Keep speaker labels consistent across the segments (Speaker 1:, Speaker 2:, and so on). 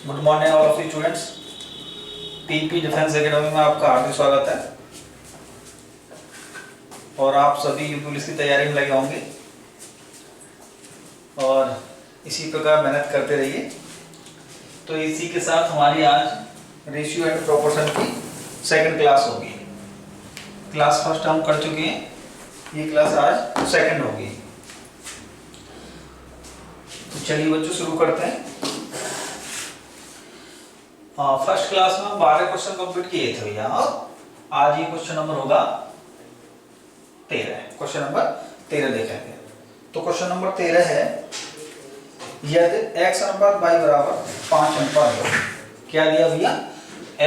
Speaker 1: Good morning all of you students. PP defence academy में आपका हार्दिक स्वागत है और आप सभी पुलिस की तैयारी में लगे होंगे और इसी प्रकार मेहनत करते रहिए। तो इसी के साथ हमारी आज रेशियो एंड प्रोपोर्शन की सेकंड क्लास होगी। क्लास फर्स्ट हम कर चुके हैं, ये क्लास आज सेकंड होगी। तो चलिए बच्चों शुरू करते हैं। फर्स्ट क्लास में 12 क्वेश्चन कंप्लीट किए थे भैया, आज ये क्वेश्चन नंबर होगा 13। क्वेश्चन नंबर 13 देखेंगे। तो क्वेश्चन नंबर 13 है, यदि x अनुपात y बराबर 5 अनुपात 2। क्या दिया भैया?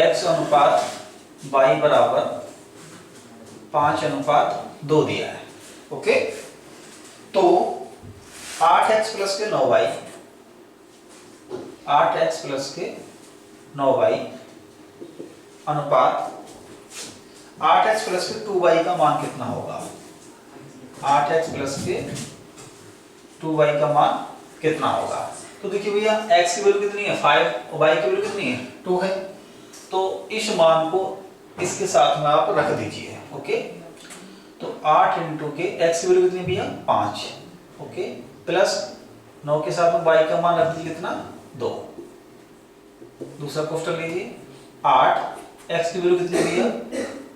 Speaker 1: x अनुपात y बराबर 5 अनुपात 2 दिया है। ओके, तो 8x प्लस के 9y, 8x प्लस के 9y अनुपात 8x प्लस के 2y का मान कितना होगा? 8x प्लस के 2y का मान कितना होगा? तो देखिए भैया, x की वैल्यू कितनी है 5 और y की वैल्यू कितनी है 2 है। तो इस मान को इसके साथ में आप रख दीजिए। ओके, तो 8 इंटू के x की वैल्यू कितनी भैया 5, ओके, प्लस 9 के साथ में y का मान रख दीजिए कितना 2। दूसरा क्वेश्चन लीजिए, 8 x की वैल्यू कितनी भैया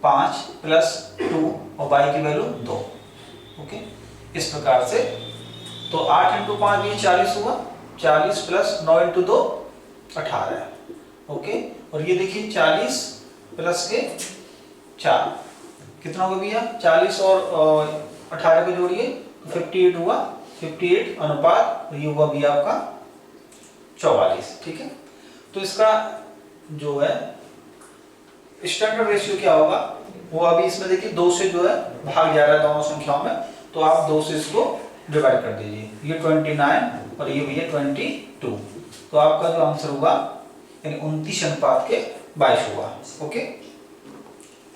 Speaker 1: 5 प्लस 2 और y की वैल्यू 2। ओके, इस प्रकार से तो 8 इंटू 5 भी 40 हुआ, 40 प्लस 9 इंटू 2 18। ओके, और ये देखिए 40 प्लस के 4 कितना होगा भैया? 40 और 18 को जोड़िए 58 हुआ, 58 अनुपात ये हुआ भैया आपका 44। ठीक है, तो इसका जो है स्टैंडर्ड रेशियो क्या होगा वो अभी इसमें देखिए 2 से जो है भाग जा रहा है दोनों संख्याओं में, तो आप 2 से इसको डिवाइड कर दीजिए। ये 29 और ये भैया 22, तो आपका जो आंसर होगा यानी 29 अनुपात के 22 हुआ। ओके,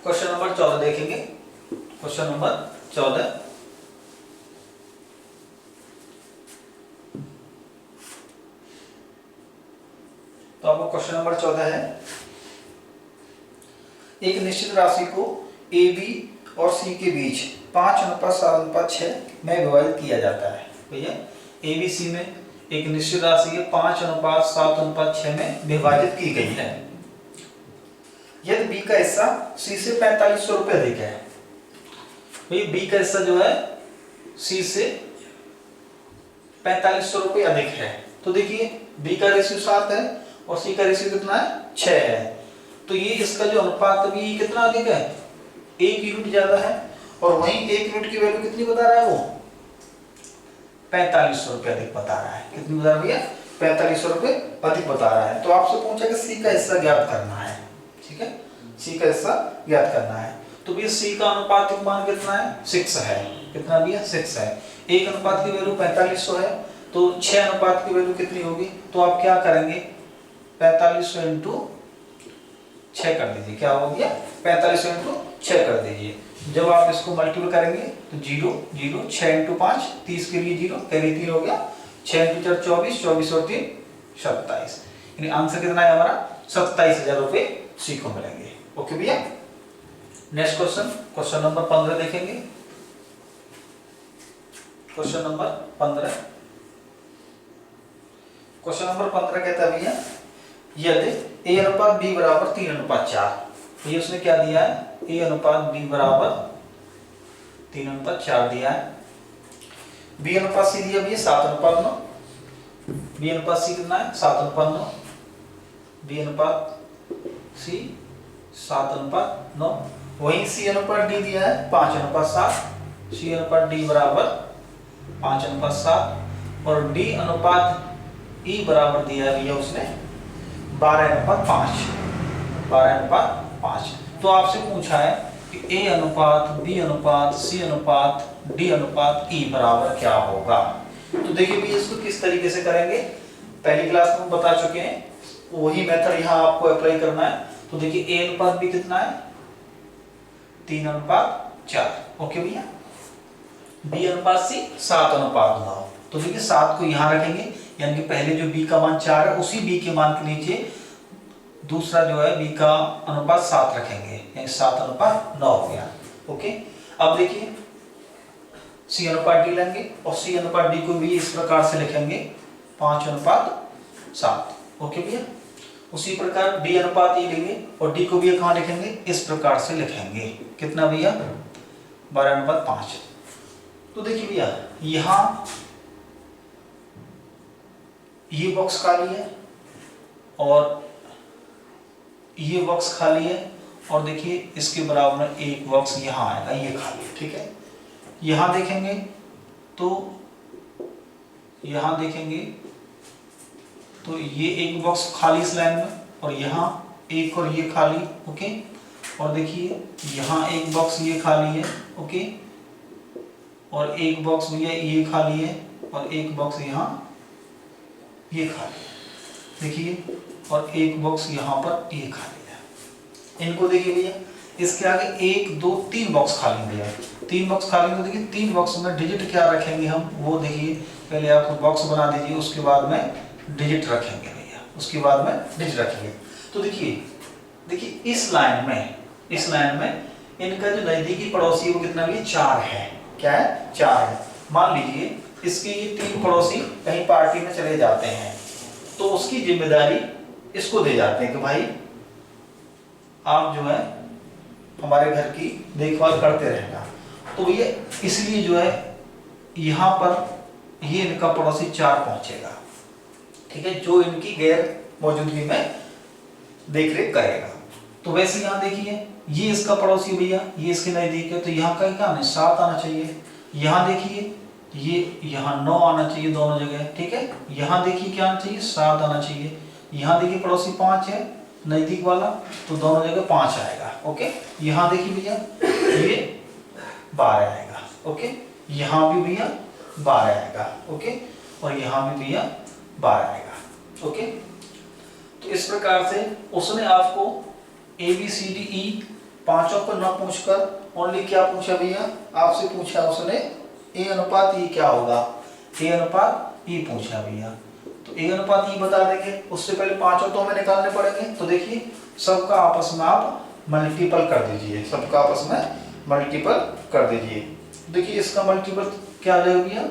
Speaker 1: क्वेश्चन नंबर 14 देखेंगे। क्वेश्चन नंबर 14, तो आपको क्वेश्चन नंबर 14 है, एक निश्चित राशि को ए बी और सी के बीच 5:7:6 में विभाजित किया जाता है। भैया ए बी सी में एक निश्चित राशि है 5:7:6 में विभाजित की गई है। यदि बी का हिस्सा सी से 4500 रुपये अधिक है। भैया बी का हिस्सा जो है सी से 4500 रुपये अधिक है, तो देखिए बी का रेशियो 7 है और सी का रेशियो कितना है 6 है, तो ये इसका जो अनुपात भी कितना अधिक है 1 यूनिट ज्यादा है, और वहीं 1 यूनिट की वैल्यू कितनी बता रहा है वो 4500 रुपये अधिक बता रहा है। कितनी बता रही है? 4500 रुपये अधिक बता रहा है। तो आपसे पूछा कि सी का हिस्सा ज्ञात करना है। ठीक है, सी का हिस्सा ज्ञात करना है, तो भैया सी का अनुपातिक मान कितना है 6 है। कितना भैया 6 है। 1 अनुपात की वैल्यू 4500 है, तो 6 अनुपात की वैल्यू कितनी होगी? तो आप क्या करेंगे 4500 इंटू 6 कर दीजिए। क्या हो गया 4500 इंटू 6 कर दीजिए। जब आप इसको मल्टीपल करेंगे तो 0 0, 6 इंटू 5 30 के लिए 0 कैरी 3 हो गया, 6 इंटू 4 24, 24 और 3 27, यानी आंसर कितना है हमारा 27,000 रुपये सी को मिलेंगे। ओके भैया, नेक्स्ट क्वेश्चन, क्वेश्चन नंबर 15 देखेंगे। क्वेश्चन नंबर 15, क्वेश्चन नंबर 15 कहता है भैया, यदि a अनुपात b बराबर 3:4, तो ये उसने क्या दिया है a अनुपात b बराबर 3:4 दिया है। b अनुपात c दिया भैया 7:9, b अनुपात c कितना है 7:9, b अनुपात c 7:9, वहीं c अनुपात d दिया है 5:7, c अनुपात d बराबर 5:7 और d अनुपात e बराबर दिया है भैया उसने 12:5, 12:5। तो आपसे पूछा है कि a अनुपात b अनुपात c अनुपात d अनुपात e बराबर क्या होगा। तो देखिए भैया इसको किस तरीके से करेंगे, पहली क्लास में बता चुके हैं, वही मेथड यहाँ आपको अप्लाई करना है। तो देखिए a अनुपात b कितना है 3:4। ओके भैया, b अनुपात c 7:9, तो देखिए 7 को यहाँ रखेंगे, यानी कि पहले जो b का मान 4 है उसी b के मान के नीचे दूसरा जो है b का अनुपात 7 रखेंगे, यानी 7:9 हो गया। ओके, अब देखिए c अनुपात d लेंगे और c अनुपात d को भी इस प्रकार से लिखेंगे 5:7। ओके भैया, उसी प्रकार d अनुपात e लेंगे और d को भी कहाँ लिखेंगे, इस प्रकार से लिखेंगे। कितना भैया, 12:5। तो देखिए भैया यहाँ ये बॉक्स खाली है और ये बॉक्स खाली है, और देखिए इसके बराबर में एक बॉक्स यहाँ आएगा, ये खाली है। ठीक है, यहाँ देखेंगे तो यहाँ देखेंगे तो ये एक बॉक्स खाली इस लाइन में, और यहाँ एक और ये खाली। ओके, और देखिए यहाँ एक बॉक्स ये खाली है। ओके, और एक बॉक्स भैया ये खाली है, और एक बॉक्स यहाँ ये खाली है। देखिए, और एक बॉक्स यहाँ पर ये खाली है। इनको देखिए भैया, इसके आगे 1 2 3 बॉक्स खाली भैया, 3 बॉक्स खाली। तो देखिए 3 बॉक्स में डिजिट क्या रखेंगे हम, वो देखिए पहले आप बॉक्स बना दीजिए, उसके बाद में डिजिट रखेंगे भैया, उसके बाद में डिजिट रखेंगे। तो देखिए इस लाइन में इनका जो नजदीकी पड़ोसी वो कितना भी 4 है। क्या है, 4 है। मान लीजिए इसके ये 3 पड़ोसी कहीं पार्टी में चले जाते हैं, तो उसकी जिम्मेदारी इसको दे जाते हैं कि भाई आप जो है हमारे घर की देखभाल करते रहना। तो ये इसलिए जो है यहाँ पर ये इनका पड़ोसी 4 पहुंचेगा। ठीक है, जो इनकी गैर मौजूदगी में देखरेख करेगा। तो वैसे यहाँ देखिए ये इसका पड़ोसी भैया, ये इसके नजदीक है, तो यहाँ का क्या आना, 7 आना चाहिए। यहाँ देखिए ये यहाँ 9 आना चाहिए दोनों जगह। ठीक है, यहाँ देखिए क्या आना चाहिए, 7 आना चाहिए। यहाँ देखिए पड़ोसी 5 है नजदीक वाला, तो दोनों जगह 5 आएगा। ओके, यहाँ देखिए भैया ये 12 आएगा। ओके, यहाँ भी भैया 12 आएगा। ओके, और यहाँ भी भैया 12 आएगा। ओके, तो इस प्रकार से उसने आपको ABCDE पांचों को न पूछकर ओनली क्या पूछा भैया, आपसे पूछा उसने A अनुपात E क्या होगा, A अनुपात E पूछा भैया। तो A अनुपात E बता देंगे, उससे पहले पांचों तो हमें निकालने पड़ेंगे। तो देखिए सबका आपस में आप मल्टीपल कर दीजिए, सबका आपस में मल्टीपल कर दीजिए। देखिए इसका मल्टीपल क्या आ जाएगा भैया,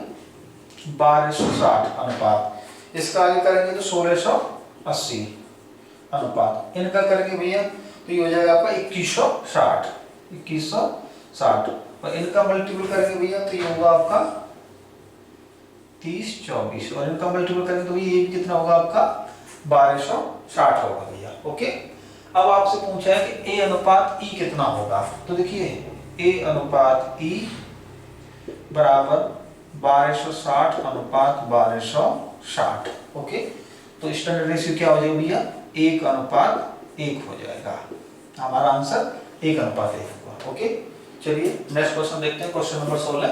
Speaker 1: 1260 अनुपात। इसका आगे करेंगे तो 1680 अनुपात। इनका करेंगे भैया तो ये हो जाएगा आपका 2160, 2160। और इनका मल्टीपल करेंगे भैया तो ये होगा आपका 3024, और इनका मल्टीपल करेंगे तो ये कितना होगा आपका 1260 होगा भैया। ओके, अब आपसे पूछा है कि A अनुपात E कितना होगा। तो देखिए A अनुपात E बराबर 1260 अनुपात 1260। ओके, तो स्टैंडर्ड रेशियो क्या हो जाएगा भैया, 1:1 हो जाएगा। हमारा आंसर 1:1 होगा। ओके, चलिए नेक्स्ट क्वेश्चन देखते हैं, क्वेश्चन नंबर 16।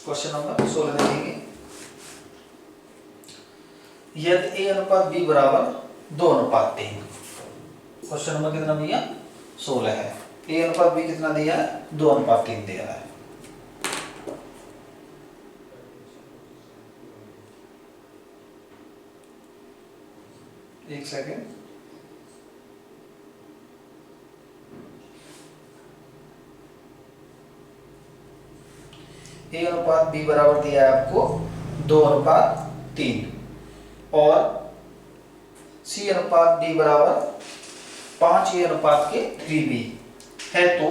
Speaker 1: क्वेश्चन नंबर 16 देखेंगे, यदि A अनुपात B बराबर 2:3। क्वेश्चन नंबर कितना भैया, 16 है। A अनुपात B कितना दिया है, 2:3 दिया है। एक सेकेंड, A अनुपात B बराबर दिया है आपको 2:3 और C अनुपात D बराबर 5A अनुपात के 3B है, तो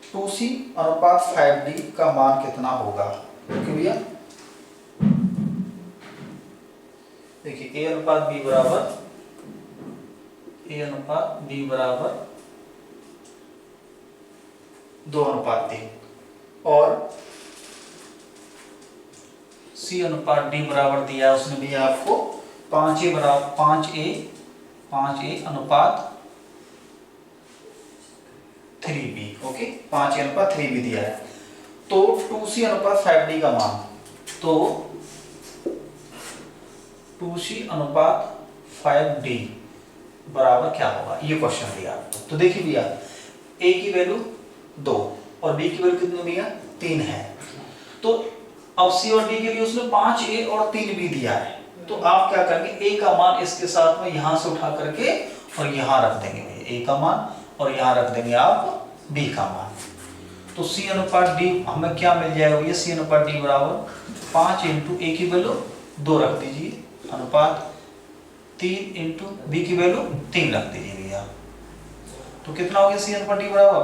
Speaker 1: 2C अनुपात 5D का मान कितना होगा। क्योंकि भैया देखिए A अनुपात B बराबर 2:3 और C अनुपात D बराबर दिया उसने भी आपको 5A अनुपात 3B। ओके, 5A अनुपात 3B दिया है, तो 2C अनुपात 5D का मान, तो 2C अनुपात 5D बराबर क्या होगा, ये क्वेश्चन दिया आपको। तो देखिए भैया A की वैल्यू 2 और B की वैल्यू कितनी भैया 3 है। तो अब सी और डी के लिए उसने 5A और 3B दिया है, तो आप क्या करेंगे, A का मान इसके साथ में यहाँ से उठा करके और यहाँ रख देंगे भैया A का मान, और यहाँ रख देंगे आप B का मान। तो C अनुपात D हमें क्या मिल जाएगा भैया, C अनुपात D बराबर 5 इंटू A की वैल्यू 2 रख दीजिए, अनुपात 3 इंटू B की वैल्यू 3 रख दीजिए भैया। तो कितना हो गया C अनुपात D बराबर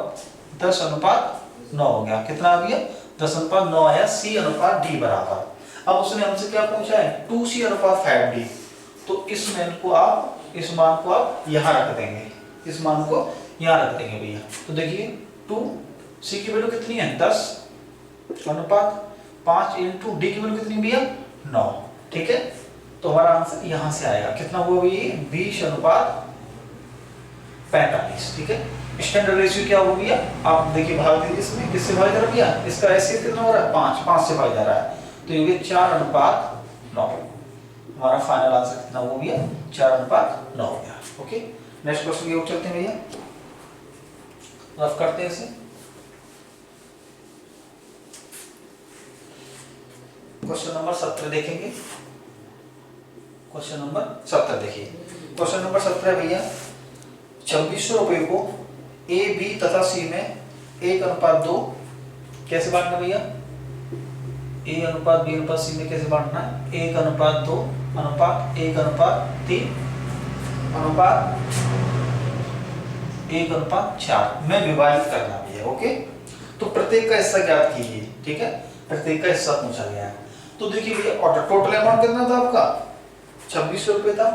Speaker 1: 10 अनुपात 9 हो गया। कितना आ गया, 10 अनुपात 9 आया C अनुपात D बराबर। अब उसने हमसे क्या पूछा है, 2C अनुपात 5D। तो इस मान को आप यहाँ रख देंगे, इस मान को यहाँ रख देंगे भैया। तो देखिए 2C की वैल्यू कितनी है 10 अनुपात 5 इंटू D की वैल्यू कितनी भैया 9, ठीक है। तो हमारा आंसर यहाँ से आएगा, कितना हुआ भैया 20 अनुपात 45, ठीक है। स्टैंडर्ड रेशियो क्या हो गया, आप देखिए भाग दीजिए, इसमें किससे भाग जा रहा है, इसका हैसियत कितना हो रहा है 5 से भाग जा रहा है, तो ये हो गया 4 अनुपात 9। हमारा फाइनल आंसर कितना हो गया 4 अनुपात 9 हो गया। ओके, नेक्स्ट क्वेश्चन की ओर चलते हैं भैया, रफ करते हैं इसे। क्वेश्चन नंबर 17 देखेंगे। क्वेश्चन नंबर 17 देखिए, क्वेश्चन नंबर 17 भैया 2600 रुपए को A, B तथा C में 1 अनुपात 2 कैसे बांटना भैया, A अनुपात B अनुपात C में कैसे बांटना है, 1 अनुपात 2 अनुपात 1 अनुपात 3 अनुपात 1 अनुपात 4 में विभाजित करना भैया। ओके, तो प्रत्येक का हिस्सा ज्ञात कीजिए, ठीक है, प्रत्येक का हिस्सा पूछा गया है। तो देखिए भैया टोटल अमाउंट कितना था आपका 2600 रुपए था।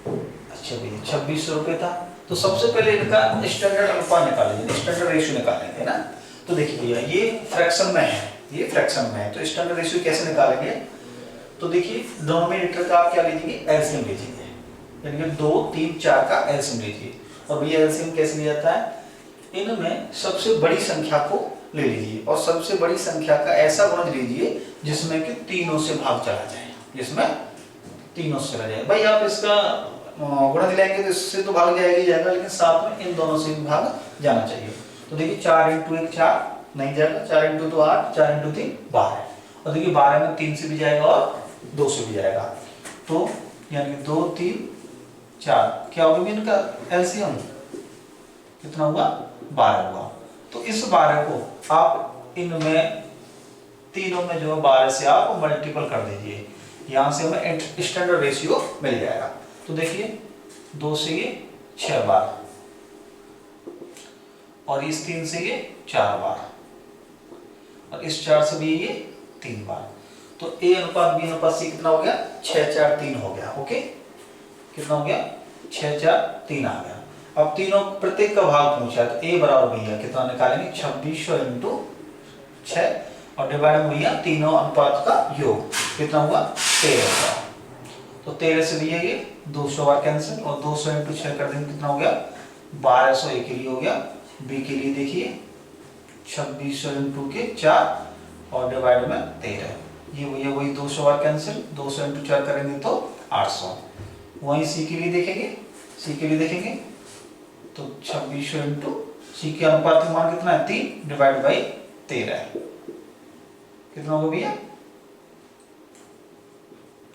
Speaker 1: अच्छा भैया 2600 रुपए था, तो सबसे पहले इनका स्टैंडर्ड अनुपात निकालेंगे, स्टैंडर्ड रेशियो निकालेंगे ना। तो देखिए भैया ये फ्रैक्शन में है, ये फ्रैक्शन में है, तो स्टैंडर्ड रेशियो कैसे निकालेंगे। तो देखिए डिनोमिनेटर का आप क्या लीजिए, एलसीएम लीजिए, यानी कि 2 3 4 का एलसीएम लीजिए। और भैया एलसीएम कैसे लिया जाता है, इनमें सबसे बड़ी संख्या को ले लीजिए और सबसे बड़ी संख्या का ऐसा गुणज लीजिए जिसमें कि तीनों से भाग चला जाए, जिसमें तीनों से चला जाए। भाई आप इसका गुणज लेंगे तो इससे तो भाग जाएगा, लेकिन साथ में इन दोनों से भी भाग जाना चाहिए। तो देखिए 4 इंटू 1 4 नहीं जाएगा, 4 इंटू 2 8, 4 इंटू 3 12, और देखिए 12 में 3 से भी जाएगा और 2 से भी जाएगा, तो यानी 2 3 4 क्या होगा इनका एलसीएम कितना हुआ 12 हुआ। तो इस 12 को आप इनमें तीनों में जो 12 से आप मल्टीपल कर दीजिए, यहां से हमें स्टैंडर्ड रेशियो मिल जाएगा। तो देखिए 2 से ये 6 बार और इस 3 से ये 4 बार और इस 4 से भी ये 3 बार, तो A अनुपात B अनुपात C कितना हो गया 6 4 3 हो गया। ओके, कितना हो गया 6 4 3 आ गया। अब तीनों प्रत्येक का भाग पूछा है, तो A बराबर भैया कितना निकालेंगे 2600 इंटू 6 और डिवाइड में भैया तीनों अनुपात का योग कितना हुआ 13 का। तो 13 से भैया ये 200 बार कैंसिल और 200 इंटू 6 कर देंगे कितना हो गया 1200 A के लिए हो गया। B के लिए देखिए 2600 इंटू के 4 और डिवाइड में 13, ये भैया वही 200 बार कैंसिल, 200 इंटू 4 करेंगे तो 800। वहीं C के लिए देखेंगे, C के लिए देखेंगे तो 2600 इंटू C के अनुपात का मान कितना है 3 डिवाइड बाई 13 कितना होगा भैया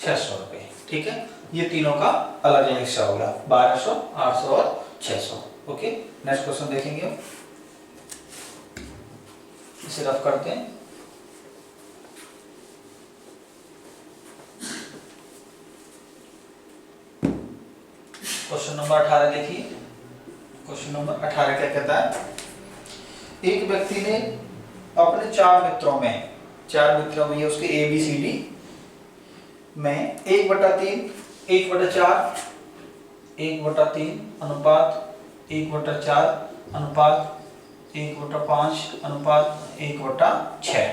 Speaker 1: 600 रुपए। ठीक है, ये तीनों का अलग अलग हिस्सा हो गया 1200 800 और 600। ओके, नेक्स्ट क्वेश्चन देखेंगे हम, इसे रफ करते हैं। क्वेश्चन नंबर 18 देखिए, क्वेश्चन नंबर 18 क्या कहता है, एक व्यक्ति ने अपने 4 मित्रों में उसके ABCD में 1/3 1/4 1/3 अनुपात 1/4 अनुपात 1/5 अनुपात 1/6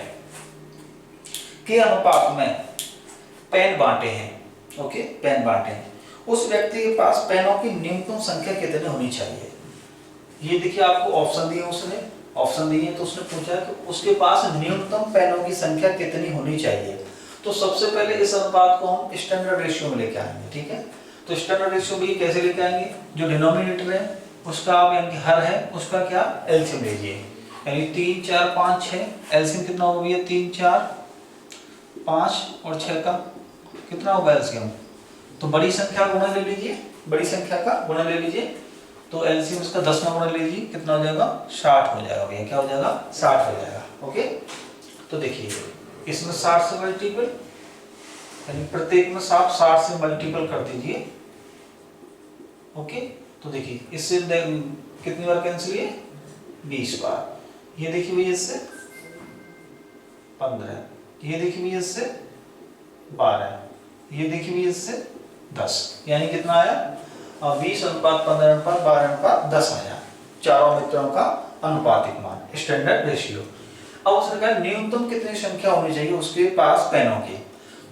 Speaker 1: के अनुपात में पेन बांटे हैं। ओके, पेन बांटे हैं। उस व्यक्ति के पास पेनों की न्यूनतम संख्या कितनी होनी चाहिए। ये देखिए आपको ऑप्शन दिए, उसने ऑप्शन दिए तो उसने पूछा कि उसके पास न्यूनतम पेनों की संख्या कितनी होनी चाहिए। तो सबसे पहले इस अनुपात को हम स्टैंडर्ड रेशियो में लेके आएंगे। ठीक है, तो स्टैंडर्ड रेशियो भी कैसे लेके आएंगे, जो डिनोमिनेटर है उसका आप यानी कि हर है उसका क्या एलसीएम लीजिए, यानी 3 4 5 6 एलसीएम कितना होगा भैया 3 4 5 और 6 का कितना होगा एलसीएम। तो बड़ी संख्या का गुणा ले लीजिए, बड़ी संख्या का गुणा ले लीजिए, तो एलसीएम इसका 10 में गुणा ले लीजिए, कितना हो जाएगा 60 हो जाएगा भैया। क्या हो जाएगा 60 हो जाएगा। ओके, तो देखिए इसमें 60 से मल्टीपल यानी प्रत्येक में 60 से मल्टीपल कर दीजिए। ओके, तो देखिए इससे कितनी बार कैंसिल है 20 बार। ये देखिए भैया इससे 15, ये देखिए भैया इससे 12, ये देखिए भैया इससे 10, यानी कितना आया 20 अनुपात 15 अनुपात 12 अनुपात 10 आया चारों मित्रों का अनुपातिक मान, स्टैंडर्ड रेशियो। अब उसने कहा न्यूनतम कितनी संख्या होनी चाहिए उसके पास पेनों की।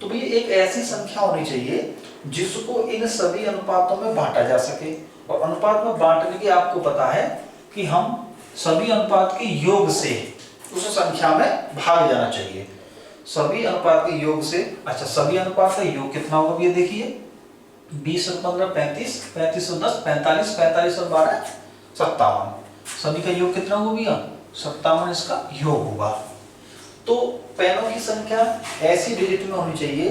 Speaker 1: तो भैया एक ऐसी संख्या होनी चाहिए जिसको इन सभी अनुपातों में बांटा जा सके, और अनुपात में बांटने की आपको पता है कि हम सभी अनुपात के योग से उस संख्या में भाग जाना चाहिए, सभी अनुपात के योग से। अच्छा, सभी अनुपात का योग कितना होगा भैया देखिए 20 और 15 35, 35 और 10 45, 45 और 12 57, सभी का योग कितना होगा भैया 57 इसका योग होगा। तो पेनों की संख्या ऐसी डिजिट में होनी चाहिए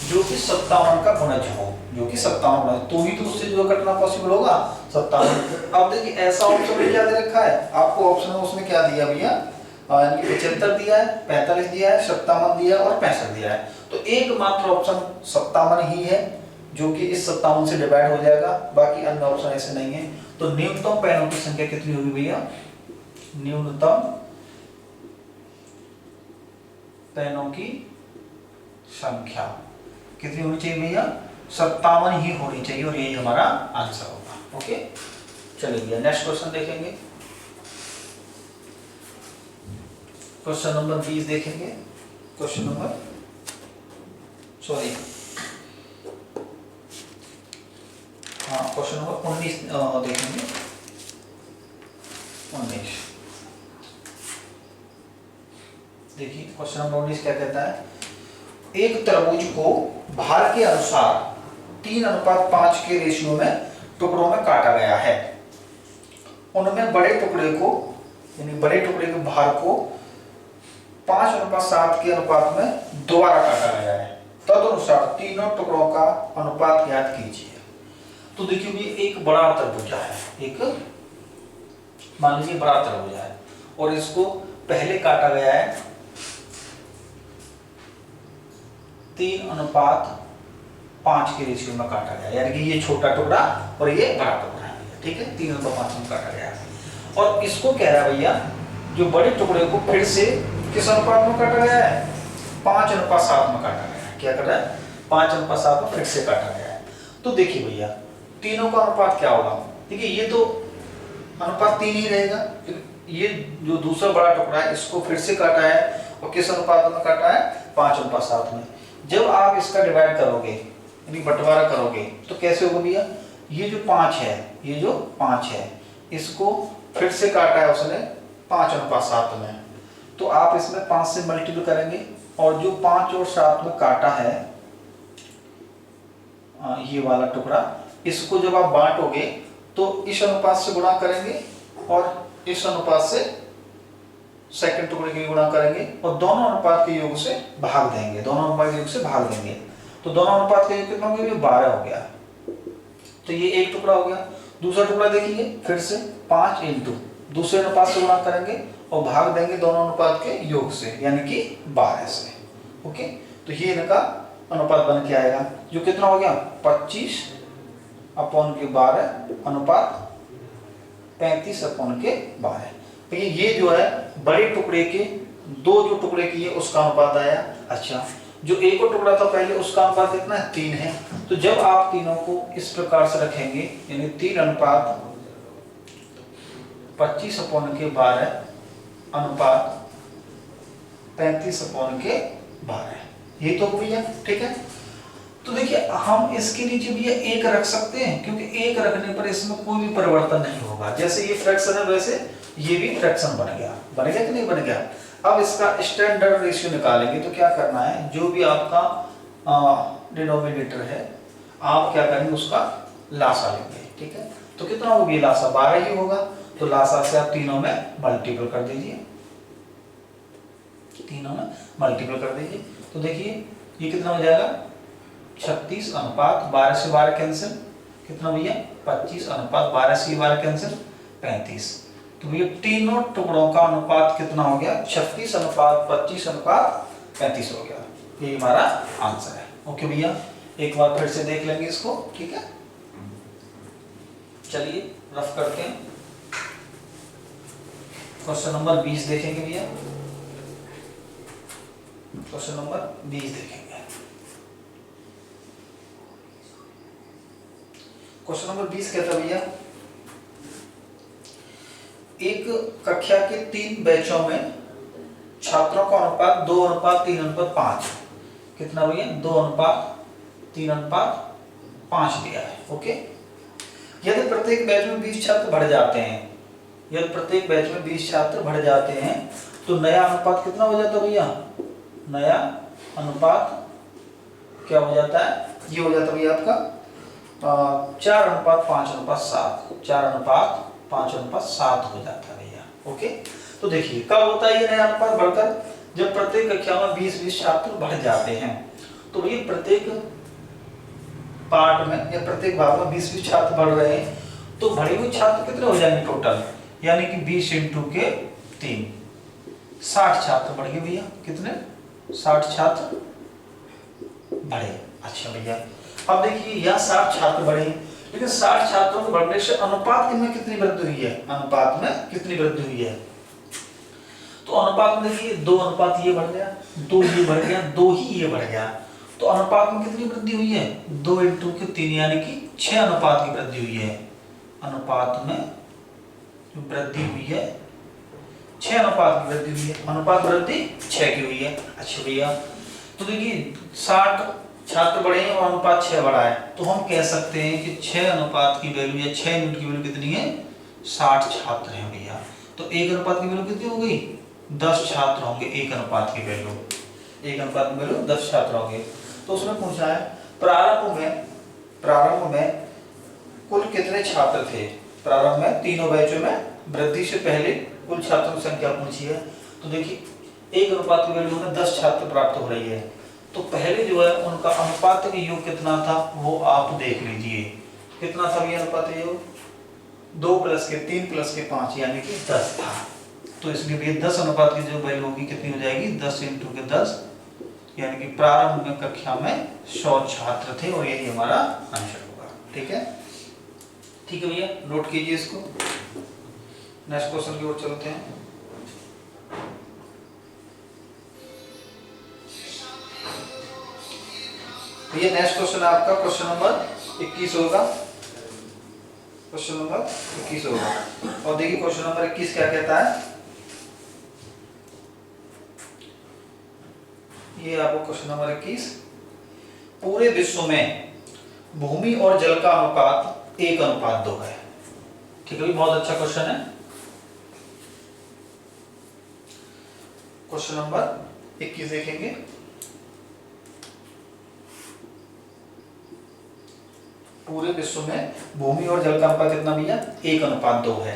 Speaker 1: जो कि 57 का गुणज हो, जो कि 57 गुणज, तो ही तो उससे जो कटना पॉसिबल होगा 57। अब देखिए ऐसा ऑप्शन में क्या दे रखा है आपको, ऑप्शन में उसने क्या दिया भैया यानी 75 दिया है, 45 दिया है, 57 दिया है और 65 दिया है। तो एकमात्र ऑप्शन 57 ही है जो कि इस 57 से डिवाइड हो जाएगा, बाकी अन्य ऑप्शन ऐसे नहीं है। तो न्यूनतम पेनों की संख्या कितनी होगी भैया, न्यूनतम पेनों की संख्या कितनी होनी चाहिए भैया 57 ही होनी चाहिए, और यही हमारा आंसर होगा। ओके, चलिए भैया नेक्स्ट क्वेश्चन देखेंगे। क्वेश्चन नंबर 20 देखेंगे। क्वेश्चन नंबर क्वेश्चन नंबर 19 देखेंगे। 19 देखिए क्वेश्चन नंबर 19 क्या कहता है, एक तरबूज को भार के अनुसार 3:5 के रेशियो में टुकड़ों में काटा गया है। उनमें बड़े टुकड़े को यानी बड़े टुकड़े के भार को 5:7 के अनुपात में दोबारा काटा गया है। तदनुसार तीनों टुकड़ों का अनुपात ज्ञात कीजिए। तो देखिए ये एक बड़ा तरबूजा है, एक मान लीजिए बड़ा तरबूजा है और इसको पहले काटा गया है 3:5 के रेशियो में काटा गया, यानी कि ये छोटा टुकड़ा और ये बड़ा टुकड़ा है, ठीक है 3:5 में काटा गया है। और इसको कह रहा है भैया जो बड़े टुकड़े को फिर से किस अनुपात में काटा गया है 5:7 में काटा गया है। क्या कर रहा है 5:7 में फिर से काटा गया है। तो देखिए भैया तीनों का अनुपात क्या होगा, देखिए ये तो अनुपात 3 ही रहेगा, ये जो दूसरा बड़ा टुकड़ा है इसको फिर से काटा है और किस अनुपात में काटा है 5:7 में। जब आप इसका डिवाइड करोगे यानी बंटवारा करोगे तो कैसे होगा भैया, ये जो 5 है, ये जो 5 है इसको फिर से काटा है उसने 5:7 में, तो आप इसमें 5 से मल्टीपल करेंगे और जो 5 और 7 में काटा है ये वाला टुकड़ा, इसको जब आप बांटोगे तो इस अनुपात से गुणा करेंगे और इस अनुपात से सेकंड टुकड़े के गुणा करेंगे और दोनों अनुपात के योग से भाग देंगे, दोनों अनुपात के योग से भाग देंगे। तो दोनों अनुपात का योग कितना हो गया 12 हो गया। तो ये एक टुकड़ा हो गया। दूसरा टुकड़ा देखिए फिर से 5 इंटू दूसरे अनुपात से गुणा करेंगे और भाग देंगे दोनों अनुपात के योग से यानी कि 12 से। ओके, तो ये इनका अनुपात बन के आएगा जो कितना हो गया 25/12 अनुपात 35/12। तो ये जो है बड़े टुकड़े के दो जो टुकड़े किए उसका अनुपात आया। अच्छा, जो एक और टुकड़ा था पहले उसका अनुपात कितना है 3 है। तो जब आप तीनों को इस प्रकार से रखेंगे यानी 3:25/12 अनुपात 35/12, ये तो भैया ठीक है। तो देखिए हम इसके नीचे भैया 1 रख सकते हैं क्योंकि 1 रखने पर इसमें कोई भी परिवर्तन नहीं होगा। जैसे ये फ्रैक्शन है वैसे ये भी फ्रैक्शन बन गया कि नहीं बन गया। अब इसका स्टैंडर्ड रेशियो निकालेंगे तो क्या करना है, जो भी आपका डिनोमिनेटर है आप क्या करेंगे उसका लासा लेंगे, ठीक है। तो कितना होगी लासा 12 ही होगा, तो लासा से आप तीनों में मल्टीपल कर दीजिए तीनों में मल्टीपल कर दीजिए। तो देखिए ये कितना हो जाएगा 36 अनुपात 12 से 12 कैंसिल, कितना भैया 25 अनुपात 12 से 12 कैंसिल 35। तो भैया तीनों टुकड़ों का अनुपात कितना हो गया 36 अनुपात 25 अनुपात 35 हो गया। ये हमारा आंसर है। ओके भैया, एक बार फिर से देख लेंगे इसको, ठीक है। चलिए रफ करते हैं। क्वेश्चन नंबर 20 देखेंगे भैया, क्वेश्चन नंबर 20 देखेंगे। क्वेश्चन नंबर 20 कहता भैया एक कक्षा के 3 बैचों में छात्रों का अनुपात 2 अनुपात 3 अनुपात 5, कितना भैया 2 अनुपात 3 अनुपात 5 दिया है। ओके, यदि प्रत्येक बैच में 20 छात्र बढ़ जाते हैं, यदि प्रत्येक बैच में 20 छात्र बढ़ जाते हैं तो नया अनुपात कितना हो जाता है भैया, नया अनुपात क्या हो जाता है, ये हो जाता है भैया आपका 4 अनुपात 5 अनुपात 7, 4 अनुपात 5 अनुपात 7 हो जाता है भैया। ओके, तो देखिए कब होता है ये नया अनुपात बढ़कर, जब प्रत्येक कक्षा में 20-20 छात्र बढ़ जाते हैं। तो भैया प्रत्येक पार्ट में या प्रत्येक भाग में 20-20 छात्र बढ़ रहे हैं, तो बढ़े हुए छात्र कितने हो जाएंगे टोटल, यानी कि 20 × के 3 60 छात्र बढ़ गए भैया, कितने 60 छात्र बढ़े। अच्छा भैया अब देखिए यहाँ 60 छात्र बढ़े, लेकिन 60 छात्रों के बढ़ने से अनुपात में कितनी वृद्धि हुई है, अनुपात में कितनी वृद्धि हुई है। तो अनुपात में देखिए 2 अनुपात ये बढ़ गया, 2 ये बढ़ गया, 2 ही ये बढ़ गया, तो अनुपात में कितनी वृद्धि हुई है 2 × के 3 यानी कि 6 अनुपात की वृद्धि हुई है। अनुपात में जो वृद्धि हुई है 6 अनुपात की वृद्धि हुई है, अनुपात वृद्धि 6 की हुई है। अच्छा भैया तो देखिए 60 छात्र बढ़े हैं और अनुपात 6 बढ़ा है, तो हम कह सकते हैं कि 6 अनुपात की वैल्यू या 6 यूनिट की वैल्यू कितनी है 60 छात्र हैं भैया। तो 1 अनुपात की वैल्यू कितनी हो गई 10 छात्र होंगे, 1 अनुपात की वैल्यू 1 अनुपात की वैल्यू 10 छात्र होंगे। तो उसने पूछा है प्रारंभ में कुल कितने छात्र थे, प्रारंभ में तीनों बैचों में वृद्धि से पहले कुल छात्रों की संख्या पूछी है। तो देखिए 1 अनुपात की वैल्यू में 10 छात्र प्राप्त हो रही है, तो पहले जो है उनका अनुपात का योग कितना था वो आप देख लीजिए, कितना था ये अनुपात योग 2 + के 3 + के 5 यानी कि 10 था। तो इसलिए भी 10 अनुपात की जो वैल्यू होगी कितनी हो जाएगी 10 × के 10 यानी कि प्रारंभ में कक्षा में 100 छात्र थे और यही हमारा आंसर होगा। ठीक है, ठीक है भैया नोट कीजिए इसको। नेक्स्ट क्वेश्चन की ओर चलते हैं। ये नेक्स्ट क्वेश्चन आपका क्वेश्चन नंबर 21 होगा, क्वेश्चन नंबर 21 होगा। और देखिए क्वेश्चन नंबर 21 क्या कहता है, ये आपको क्वेश्चन नंबर 21 पूरे विश्व में भूमि और जल का अनुपात 1:2 है। ठीक है, बहुत अच्छा क्वेश्चन है। क्वेश्चन नंबर 21 देखेंगे। पूरे विश्व में भूमि और जल का अनुपात कितना भैया 1:2 है।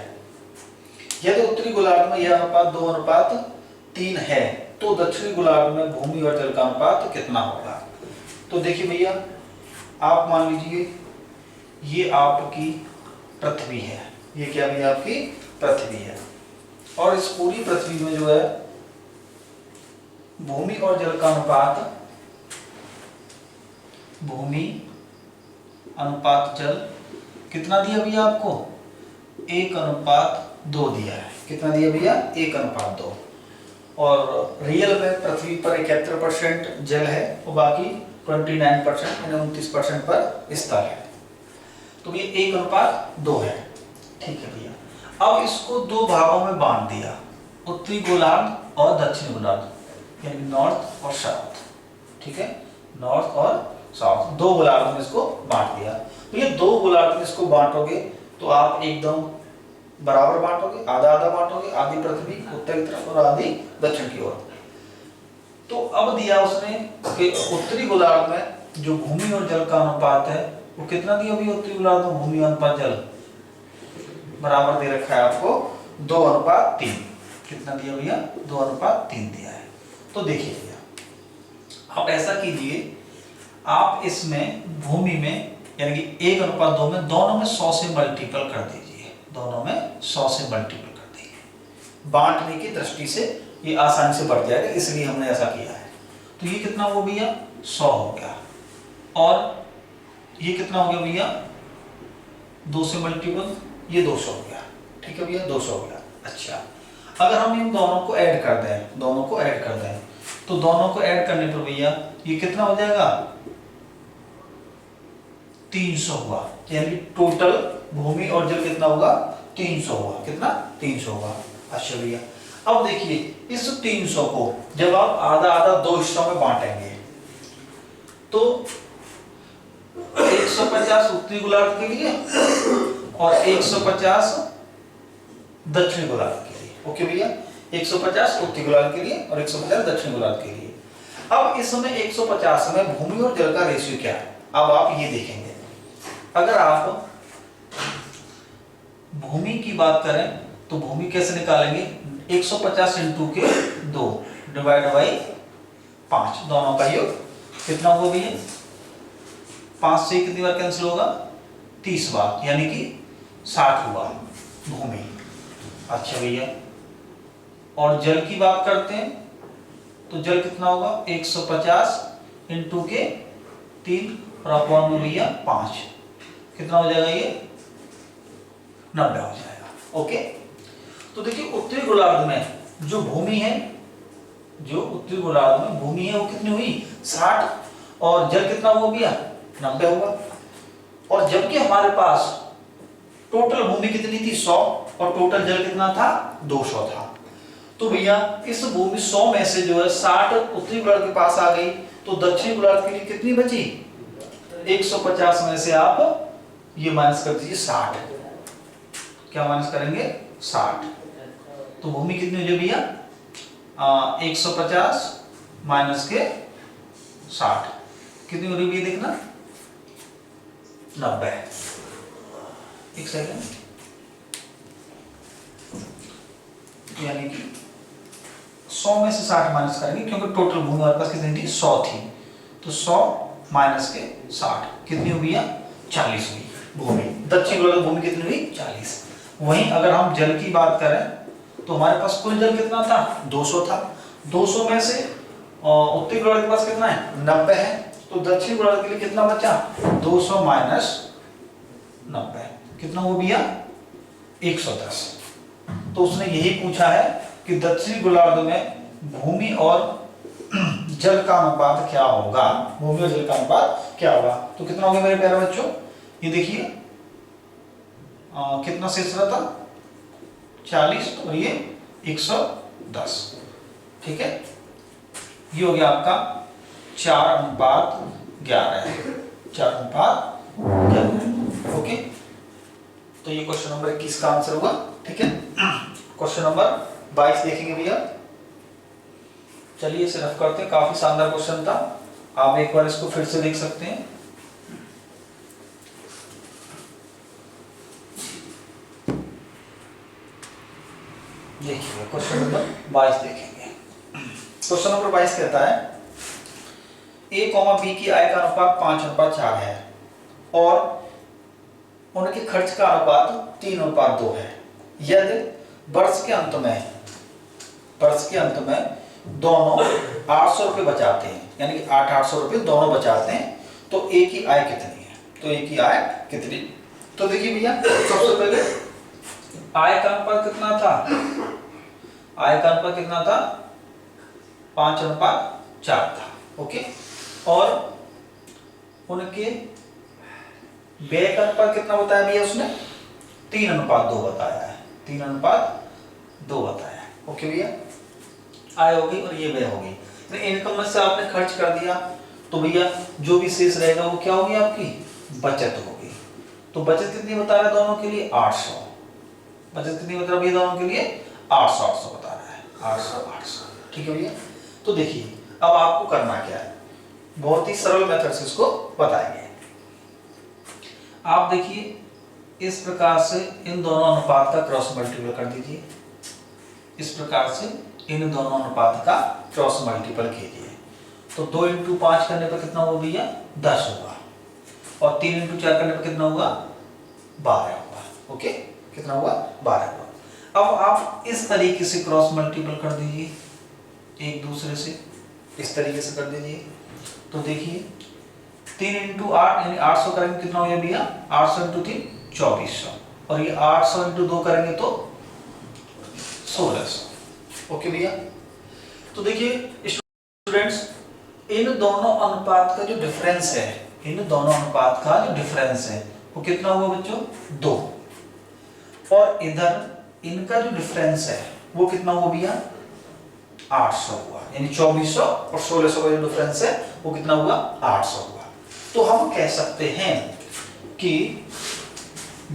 Speaker 1: यदि उत्तरी गोलार्ध में यह अनुपात 2:3 है तो दक्षिणी गोलार्ध में भूमि और जल का अनुपात कितना होगा। तो देखिए भैया आप मान लीजिए ये आपकी पृथ्वी है, ये क्या भैया आपकी पृथ्वी है, और इस पूरी पृथ्वी में जो है भूमि और जल का अनुपात, भूमि अनुपात जल कितना दिया भैया आपको 1:2 दिया है। कितना दिया भैया 1:2। और रियल में पृथ्वी पर 71% जल है और बाकी 29% यानी 29% पर स्थल है। तो ये 1:2 है। ठीक है भैया, अब इसको 2 भागों में बांट दिया, उत्तरी गोलार्ध और दक्षिणी गोलार्ध यानी नॉर्थ और साउथ। ठीक है, नॉर्थ और साउथ 2 गोलार्ध में इसको बांट दिया। तो ये 2 गोलार्ध में इसको बांटोगे तो आप एकदम बराबर बांटोगे, आधा आधा बांटोगे, आधी पृथ्वी उत्तर की तरफ और आधी दक्षिण की ओर। तो अब दिया उसने कि उत्तरी गोलार्ध में जो भूमि और जल का अनुपात है वो कितना दिया भैया, उत्तरी गोलार्ध में भूमि अनुपात जल बराबर दे रखा है आपको 2:3। कितना दिया भैया 2:3 दिया है। तो देखिए भैया, आप ऐसा कीजिए, आप इसमें भूमि में यानी कि 1:2 में दोनों में 100 से मल्टीपल कर दीजिए, दोनों में 100 से मल्टीपल कर दीजिए। बांटने की दृष्टि से ये आसानी से बढ़ जाएगा, इसलिए हमने ऐसा किया है। तो ये कितना हो भैया 100 हो गया, और ये कितना हो गया भैया 2 से मल्टीपल, ये 200 हो गया। ठीक है भैया 200 हो गया। अच्छा, अगर हम इन दोनों को ऐड कर दें, दोनों को ऐड कर दें, तो दोनों को ऐड करने पर भैया ये कितना हो जाएगा 300 हुआ, यानी टोटल भूमि और जल कितना होगा 300 हुआ। कितना 300 होगा। अच्छा भैया, अब देखिए इस 300 को जब आप आधा आधा 2 हिस्सों में बांटेंगे तो 150 उत्तरी गोलार्ध के लिए और 150 दक्षिणी गोलार्ध के लिए। ओके भैया, 150 उत्तरी गोलार्ध के लिए और 150 दक्षिणी गोलार्ध के लिए। अब इसमें 150 में भूमि और जल का रेशियो क्या है, अब आप ये देखेंगे। अगर आप भूमि की बात करें तो भूमि कैसे निकालेंगे, 150 इंटू के 2 डिवाइड बाई 5, दोनों का योग कितना होगा भैया 5 से कितनी बार कैंसिल होगा 30 बार, यानी कि 60 हुआ भूमि। अच्छा भैया, और जल की बात करते हैं तो जल कितना होगा 150 इंटू के 3 और अपॉन में भैया 5, कितना हो जाएगा ये 90 हो जाएगा। ओके, तो देखिए उत्तरी गोलार्ध में जो भूमि है, जो उत्तरी गोलार्ध में भूमि है वो कितनी हुई 60, और जल कितना हुआ भैया 90 होगा। और जबकि हमारे पास टोटल भूमि कितनी थी 100 और टोटल जल कितना था 200 था। तो भैया इस भूमि 100 में से जो है 60 उत्तरी गोलार्ध के पास आ गई, तो दक्षिणी गोलार्ध के लिए कितनी बची 150 में से आप ये माइनस कर दीजिए 60। क्या माइनस करेंगे 60, तो भूमि कितनी हो जाए भैया 150 माइनस के 60 कितनी हो रही है देखना 90। एक सेकंड, यानी कि 100 में से 60 माइनस करेंगे क्योंकि टोटल भूमि हमारे पास कितनी थी 100 थी, तो 100 माइनस के 60 कितनी हो भैया 40 हुई भूमि। दक्षिण गोलार्ध भूमि कितनी हुई 40। वहीं अगर हम जल की बात करें तो हमारे पास कुल जल कितना था 200 था, 200 में से उत्तरी गोलार्ध के पास कितना है 90 है, तो दक्षिण गोलार्ध के लिए कितना बचा 200 माइनस 90 कितना हो भैया 110। तो उसने यही पूछा है कि दक्षिणी गोलार्ध में भूमि और जल का अनुपात क्या होगा, भूमि और जल का अनुपात क्या होगा। तो कितना हो गया मेरे प्यारे बच्चों, ये देखिए कितना शेष रहा था 40 और ये 110। ठीक है, ये हो गया आपका 4:11, 4:11। ओके, तो ये क्वेश्चन नंबर 21 का आंसर हुआ। ठीक है, क्वेश्चन नंबर 22 देखेंगे भैया। चलिए इसे रफ करते हैं, काफी शानदार क्वेश्चन था, आप एक बार इसको फिर से देख सकते हैं। देखिए क्वेश्चन नंबर 22 देखेंगे। क्वेश्चन नंबर 22 कहता है A, B की आय का अनुपात 5:4 है और उनके खर्च का अनुपात 3:2 है। यदि वर्ष के अंत में दोनों 800 रुपये बचाते हैं, यानी कि 800 रुपये दोनों बचाते हैं, तो A की आय कितनी है, तो A की आय कितनी। तो देखिए भैया सबसे पहले आय का अनुपात कितना था, आय का अनुपात कितना था 5:4 था। ओके, और उनके व्यय का अनुपात कितना बताया भैया उसने 3:2 बताया है, 3:2 बताया है। ओके भैया, आय होगी और ये व्यय होगी, तो इनकम में से आपने खर्च कर दिया, तो भैया जो भी शेष रहेगा वो क्या होगी आपकी बचत होगी। तो बचत कितनी बता रहा है दोनों के लिए 800, बचत कितनी बता रहा है भैया दोनों के लिए 800 बता रहा है, 800। ठीक है भैया, तो देखिए अब आपको करना क्या है, बहुत ही सरल मेथड से इसको बताएंगे। आप देखिए इस प्रकार से इन दोनों अनुपात का क्रॉस मल्टीप्लाई कर दीजिए, इस प्रकार से इन दोनों अनुपात का क्रॉस मल्टीपल कीजिए। तो 2 इंटू 5 करने पर कितना होगा भैया 10 होगा, और 3 इंटू 4 करने पर कितना होगा 12 होगा। ओके, कितना हुआ 12 हुआ। अब आप इस तरीके से क्रॉस मल्टीपल कर दीजिए एक दूसरे से, इस तरीके से कर दीजिए। तो देखिए 3 इंटू 8 यानी 800 करेंगे कितना हो गया भैया 800 इंटू 3 2400, और ये 800 इंटू 2 करेंगे तो 1600। ओके भैया, तो देखिए स्टूडेंट्स इन दोनों अनुपात का जो डिफरेंस है, इन दोनों अनुपात का जो डिफरेंस है वो कितना हुआ बच्चों 2, और इधर इनका जो डिफरेंस है वो कितना हुआ भैया 800 हुआ, यानी 2400 और 1600 का जो डिफरेंस है वो कितना हुआ 800 हुआ। तो हम कह सकते हैं कि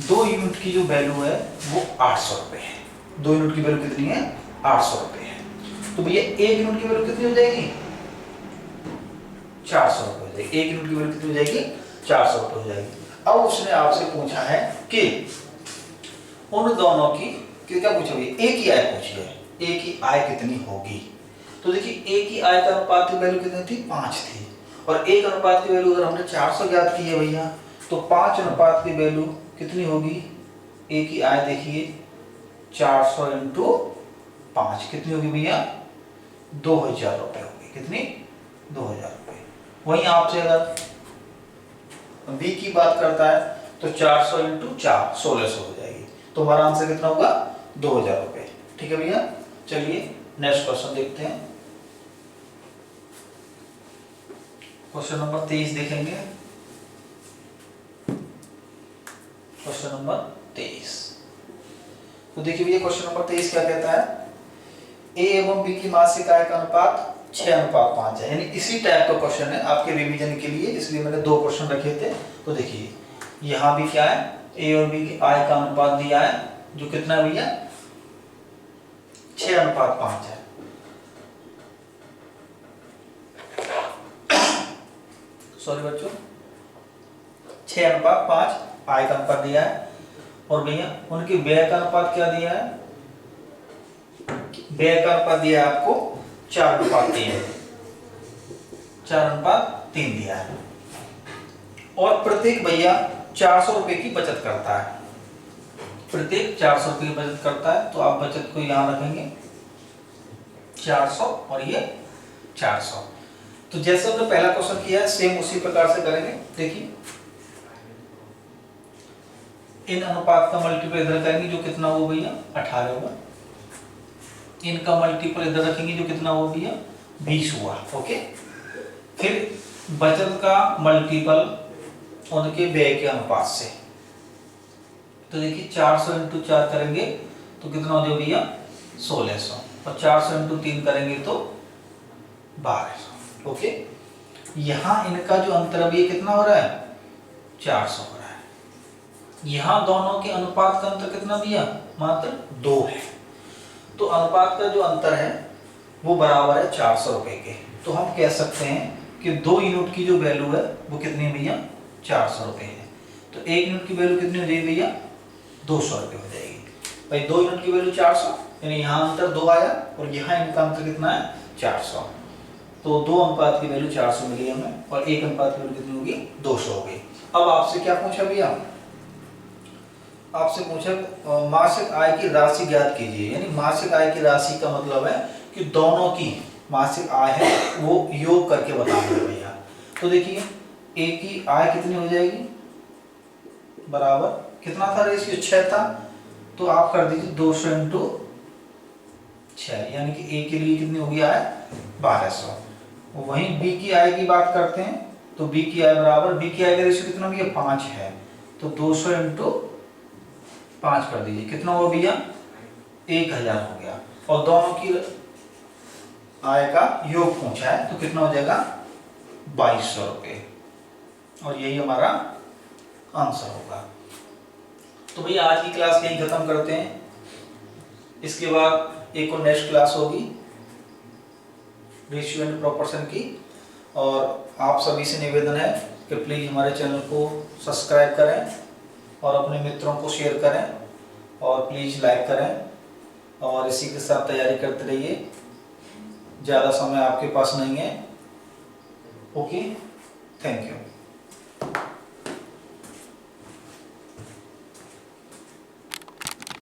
Speaker 1: 2 यूनिट की जो वैल्यू है वो 800 रुपए है। 2 यूनिट की वैल्यू कितनी है 800 रुपए है। तो भैया 1 यूनिट की वैल्यू कितनी हो जाएगी 400 रुपए हो जाएगी। 1 यूनिट की वैल्यू कितनी हो जाएगी 400 रुपए हो जाएगी। अब उसने आपसे पूछा है कि उन दोनों की क्या पूछा भैया ए की आय पूछी है, ए की आय कितनी होगी। तो देखिए ए की आय का अनुपात की वैल्यू कितनी थी 5 थी, और ए का अनुपात की वैल्यू अगर हमने 400 ज्ञात की है भैया तो 5 अनुपात की वैल्यू कितनी होगी ए की आय देखिए 400 इंटू 5 कितनी होगी भैया 2000 रुपए होगी। कितनी 2000 रुपए। वहीं आपसे अगर बी की बात करता है तो 400 इंटू 4 1600 हो जाएगी। तो हमारा आंसर कितना होगा 2000 रुपए। ठीक है भैया, चलिए नेक्स्ट क्वेश्चन देखते हैं। क्वेश्चन नंबर 23 देखेंगे। क्वेश्चन नंबर 23, तो देखिए भैया क्वेश्चन नंबर 23 क्या कहता है, ए एवं बी की मासिक आय का अनुपात 6:5 है। यानी इसी टाइप का क्वेश्चन है आपके रिवीजन के लिए, इसलिए मैंने 2 क्वेश्चन रखे थे। तो देखिए यहाँ भी क्या है ए और बी की आय का अनुपात दिया है जो कितना है भैया 6:5 है। सॉरी बच्चों 6:5 आय का अनुपात दिया है, और भैया उनके व्यय का अनुपात क्या दिया है, व्यय का अनुपात दिया है आपको 4:3, 4:3 दिया है, और प्रत्येक भैया 400 रुपए की बचत करता है, प्रत्येक 400 रुपए की बचत करता है। तो आप बचत को यहां रखेंगे 400 और ये 400। तो जैसे हमने पहला क्वेश्चन किया है सेम उसी प्रकार से करेंगे। देखिए इन अनुपात का मल्टीपल इधर करेंगे जो कितना हुआ भैया 18 हुआ, इनका मल्टीपल इधर रखेंगे जो कितना हुआ भैया 20 हुआ। ओके, फिर बचत का मल्टीपल उनके व्यय के अनुपात से। तो देखिए 400 इंटू 4 करेंगे तो कितना हो जाएगा भैया 1600, और 400 इंटू 3 करेंगे तो 1200। ओके, यहाँ इनका जो अंतर अभी कितना हो रहा है 400 हो रहा है। यहाँ दोनों के अनुपात का अंतर कितना भैया मात्र 2 है। तो अनुपात का जो अंतर है वो बराबर है 400 रुपए के। तो हम कह सकते हैं कि 2 यूनिट की जो वैल्यू है वो कितनी है भैया 400 रुपए है। तो 1 यूनिट की वैल्यू कितनी हो जाएगी भैया 200 रुपए हो जाएगी। भाई 2 यूनिट की वैल्यू 400, यानी यहाँ अंतर 2 आया, और यहाँ इनका अंतर कितना है 400। तो 2 अनुपात की वैल्यू 400 मिली हमें, और 1 अनुपात की वैल्यू कितनी होगी 200 होगी। अब आपसे क्या पूछा भैया, आपसे पूछा मासिक आय की राशि ज्ञात कीजिए। यानी मासिक आय की राशि का मतलब है कि दोनों की मासिक आय है वो योग करके बताना है भैया। तो देखिए ए की आय कितनी हो जाएगी बराबर कितना था रेशियो 6 था, तो आप कर दीजिए 200 इंटू 6, यानी कि ए के लिए कितनी होगी आय 1200। वहीं बी की आय की बात करते हैं तो बी की आय बराबर, बी की आय का रेशियो कितना भैया 5 है, तो 200 इंटू 5 कर दीजिए कितना हुआ भैया 1000 हो गया, और दोनों की आय का योग पूछा है तो कितना हो जाएगा 2200 रुपये, और यही हमारा आंसर होगा। तो भैया आज की क्लास यहीं खत्म करते हैं। इसके बाद एक और नेक्स्ट क्लास होगी रेशियो एंड प्रोपोर्शन की, और आप सभी से निवेदन है कि प्लीज़ हमारे चैनल को सब्सक्राइब करें और अपने मित्रों को शेयर करें, और प्लीज़ लाइक करें, और इसी के साथ तैयारी करते रहिए। ज़्यादा समय आपके पास नहीं है। Okay, thank you.